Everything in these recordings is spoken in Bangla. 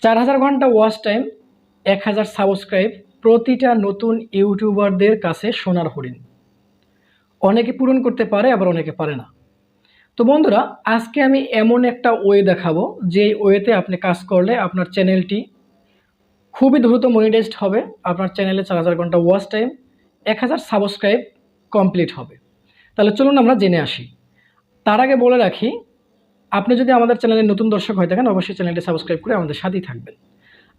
4000 ঘন্টা ওয়াচ টাইম, 1000 সাবস্ক্রাইব, প্রতিটা নতুন ইউটিউবারদের কাছে সোনার হরিণ। অনেকে পূরণ করতে পারে, আবার অনেকে পারে না। তো বন্ধুরা, আজকে আমি এমন একটা ওয়ে দেখাবো যে ওয়েতে আপনি কাজ করলে আপনার চ্যানেলটি খুবই দ্রুত মনিটাইজড হবে। আপনার চ্যানেলে 4000 ঘন্টা ওয়াচ টাইম, 1000 সাবস্ক্রাইব কমপ্লিট হবে। তাহলে চলুন আমরা জেনে আসি। তার আগে বলে রাখি, আপনি যদি আমাদের চ্যানেলে নতুন দর্শক হয়ে থাকেন, অবশ্যই চ্যানেলটি সাবস্ক্রাইব করে আমাদের সাথেই থাকবেন।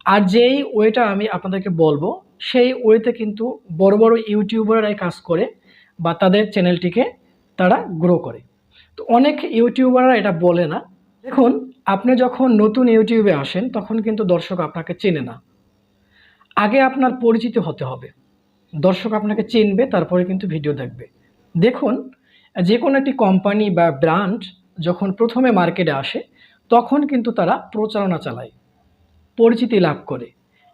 আর যেই ওয়েটা আমি আপনাদেরকে বলবো, সেই ওয়েতে কিন্তু বড় বড় ইউটিউবাররাই কাজ করে বা তাদের চ্যানেলটিকে তারা গ্রো করে। তো অনেক ইউটিউবাররা এটা বলে না। দেখুন, আপনি যখন নতুন ইউটিউবে আসেন তখন কিন্তু দর্শক আপনাকে চেনে না। আগে আপনার পরিচিত হতে হবে, দর্শক আপনাকে চিনবে, তারপরে কিন্তু ভিডিও দেখবে। দেখুন, যে কোনো একটি কোম্পানি বা ব্র্যান্ড যখন প্রথমে মার্কেটে আসে তখন কিন্তু তারা প্রচারণা চালায়, পরিচিতি লাভ করে।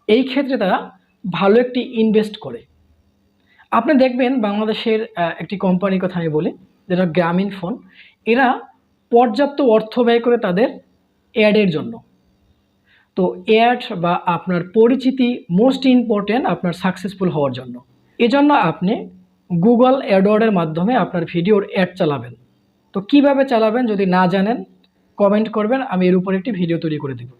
এই ক্ষেত্রে তারা ভালো একটি ইনভেস্ট করে। আপনি দেখবেন বাংলাদেশের একটি কোম্পানির কথা আমি বলি, যেটা গ্রামীণ ফোন। এরা পর্যাপ্ত অর্থ ব্যয় করে তাদের অ্যাডের জন্য। তো অ্যাড বা আপনার পরিচিতি মোস্ট ইম্পর্টেন্ট আপনার সাকসেসফুল হওয়ার জন্য। এজন্য আপনি গুগল অ্যাডওয়ার্ডের মাধ্যমে আপনার ভিডিওর অ্যাড চালাবেন। তো কিভাবে চালাবেন যদি না জানেন, কমেন্ট করবেন, আমি এর উপর একটি ভিডিও তৈরি করে দেব।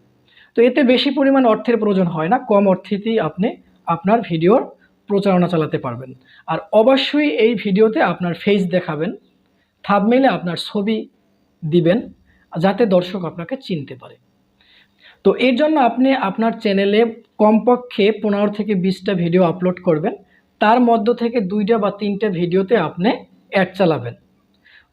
তো এতে বেশি পরিমাণ অর্থের প্রয়োজন হয় না, কম অর্থেতেই আপনি আপনার ভিডিওর প্রচারণা চালাতে পারবেন। আর অবশ্যই এই ভিডিওতে আপনার ফেস দেখাবেন, থাম্বনেইলে আপনার ছবি দিবেন, যাতে দর্শক আপনাকে চিনতে পারে। তো এর জন্য আপনি আপনার চ্যানেলে কমপক্ষে 15 থেকে 20টা ভিডিও আপলোড করবেন। তার মধ্য থেকে 2টা বা 3টা ভিডিওতে আপনি অ্যাড চালাবেন।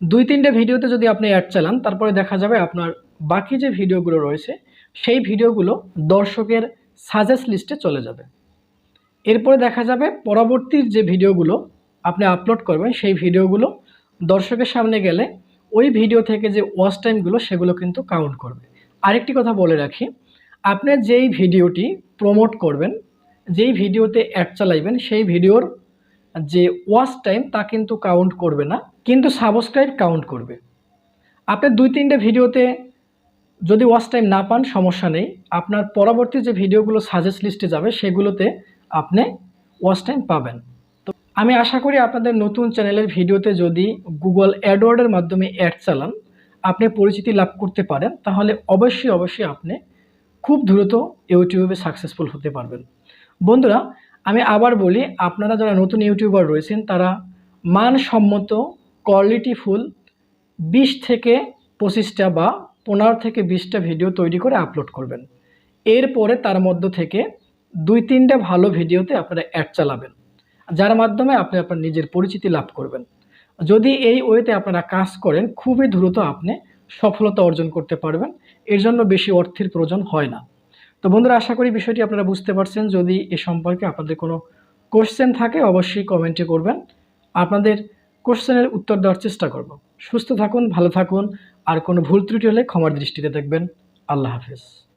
2-3টা ভিডিওতে যদি আপনি অ্যাড চালান, তারপরে দেখা যাবে আপনার বাকি যে ভিডিওগুলো রয়েছে সেই ভিডিওগুলো দর্শকের সাজেস্ট লিস্টে চলে যাবে। এরপরে দেখা যাবে পরবর্তী যে ভিডিওগুলো আপনি আপলোড করবেন সেই ভিডিওগুলো দর্শকের সামনে গেলে ওই ভিডিও থেকে যে ওয়াচ টাইমগুলো সেগুলো কিন্তু কাউন্ট করবে। আরেকটি কথা বলে রাখি, আপনি যেই ভিডিওটি প্রমোট করবেন, যেই ভিডিওতে অ্যাড চালাইবেন, সেই ভিডিওর যে ওয়াচ টাইম তা কিন্তু কাউন্ট করবে না, কিন্তু সাবস্ক্রাইব কাউন্ট করবে। আপনি 2-3টে ভিডিওতে যদি ওয়াচ টাইম না পান, সমস্যা নেই, আপনার পরবর্তী যে ভিডিওগুলো সাজেস্ট লিস্টে যাবে সেগুলোতে আপনি ওয়াচ টাইম পাবেন। তো আমি আশা করি আপনাদের নতুন চ্যানেলের ভিডিওতে যদি গুগল অ্যাডওয়ার্ডের মাধ্যমে অ্যাড চালান, আপনি পরিচিতি লাভ করতে পারেন, তাহলে অবশ্যই আপনি খুব দ্রুত ইউটিউবে সাকসেসফুল হতে পারবেন। বন্ধুরা, আমি আবার বলি, আপনারা যারা নতুন ইউটিউবার রয়েছেন তারা মানসম্মত কোয়ালিটিফুল 20 থেকে 25টা বা 15 থেকে 20টা ভিডিও তৈরি করে আপলোড করবেন। এরপরে তার মধ্য থেকে 2-3টা ভালো ভিডিওতে আপনারা অ্যাড চালাবেন, যার মাধ্যমে আপনি আপনার নিজের পরিচিতি লাভ করবেন। যদি এই ওয়েতে আপনারা কাজ করেন, খুবই দ্রুত আপনি সফলতা অর্জন করতে পারবেন। এর জন্য বেশি অর্থের প্রয়োজন হয় না। তো বন্ধুরা, আশা করি বিষয়টি আপনারা বুঝতে পারছেন। যদি এ সম্পর্কে আপনাদের কোনো কোশ্চেন থাকে অবশ্যই কমেন্টে করবেন, আপনাদের কোশ্চেনের উত্তর দেওয়ার চেষ্টা করব। সুস্থ থাকুন, ভালো থাকুন, আর কোনো ভুল ত্রুটি হলে ক্ষমার দৃষ্টিতে দেখবেন। আল্লাহ হাফেজ।